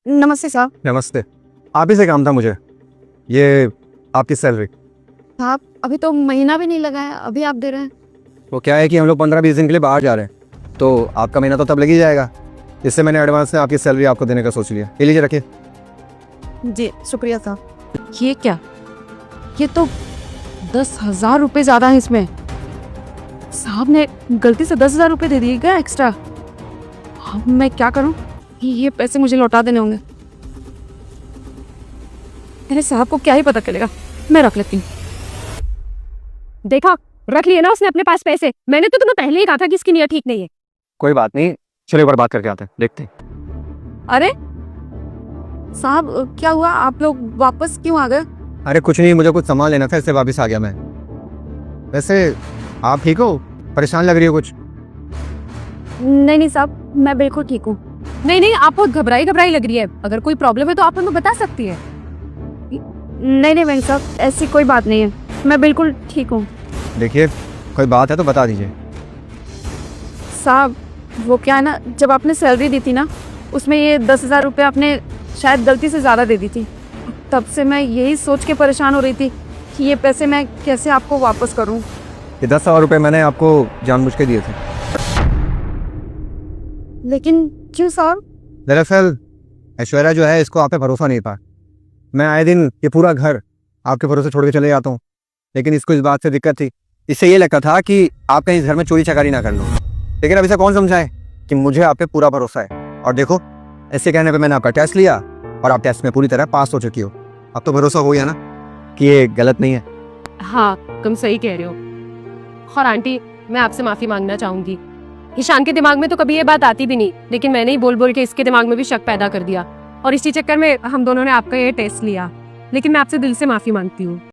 नमस्ते साहब। नमस्ते। आप ही से काम था मुझे। ये आपकी सैलरी। साहब अभी तो महीना भी नहीं लगा है, अभी आप दे रहे हैं। वो क्या है कि हम लोग 15-20 दिन के लिए बाहर जा रहे हैं, तो आपका महीना तो तब लग ही जाएगा। इससे मैंने एडवांस में आपकी सैलरी आपको देने का सोच लिया। ये लीजिए, रखिए। जी शुक्रिया साहब। ये क्या? ये तो 10,000 रुपये ज़्यादा है इसमें। साहब ने गलती से 10,000 रुपये दे दिए क्या एक्स्ट्रा? अब मैं क्या करूं? ये पैसे मुझे लौटा देने होंगे। अरे साहब को क्या ही पता चलेगा, मैं रख लेती हूँ। देखा, रख लिए ना उसने अपने पास पैसे। मैंने तो तुम्हें पहले ही कहा था कि इसकी नीयत ठीक नहीं है। कोई बात नहीं, चलो एक बार बात करके आते हैं, देखते हैं। अरे साहब क्या हुआ, आप लोग वापस क्यों आ गए? अरे कुछ नहीं, मुझे कुछ सामान लेना था, इससे वापस आ गया मैं। वैसे आप ठीक हो? परेशान लग रही हो कुछ? नहीं साहब, मैं बिल्कुल ठीक हूँ। नहीं, आप बहुत घबराई लग रही है। अगर कोई प्रॉब्लम है तो आप हमें बता सकती है। नहीं बैंक साहब, ऐसी कोई बात नहीं है, मैं बिल्कुल ठीक हूँ। देखिए, कोई बात है तो बता दीजिए। साहब वो क्या है ना, जब आपने सैलरी दी थी ना, उसमें ये 10,000 रुपये आपने शायद गलती से ज़्यादा दे दी थी। तब से मैं यही सोच के परेशान हो रही थी कि ये पैसे मैं कैसे आपको वापस करूं। ये 10,000 रुपये मैंने आपको जानबूझ के दिए थे। लेकिन क्यों साहब? दरअसल ऐश्वर्या जो है, इसको आप पे भरोसा नहीं था। मैं आए दिन ये पूरा घर आपके भरोसे छोड़ के चले जाता हूँ, लेकिन इसको इस बात से दिक्कत थी। इससे ये लगता था कि आप कहीं इस घर में चोरी चकारी ना कर लो। लेकिन अब इसे कौन समझाए कि मुझे आप पे पूरा भरोसा है। और देखो, ऐसे कहने पे मैंने आपका टेस्ट लिया और आप टेस्ट में पूरी तरह पास हो चुकी हो। अब तो भरोसा हो गया ना कि ये गलत नहीं है। हाँ, तुम सही कह रहे हो। और आंटी, मैं आपसे माफी मांगना चाहूंगी। ईशान के दिमाग में तो कभी ये बात आती भी नहीं, लेकिन मैंने ही बोल के इसके दिमाग में भी शक पैदा कर दिया, और इसी चक्कर में हम दोनों ने आपका ये टेस्ट लिया। लेकिन मैं आपसे दिल से माफी मांगती हूँ।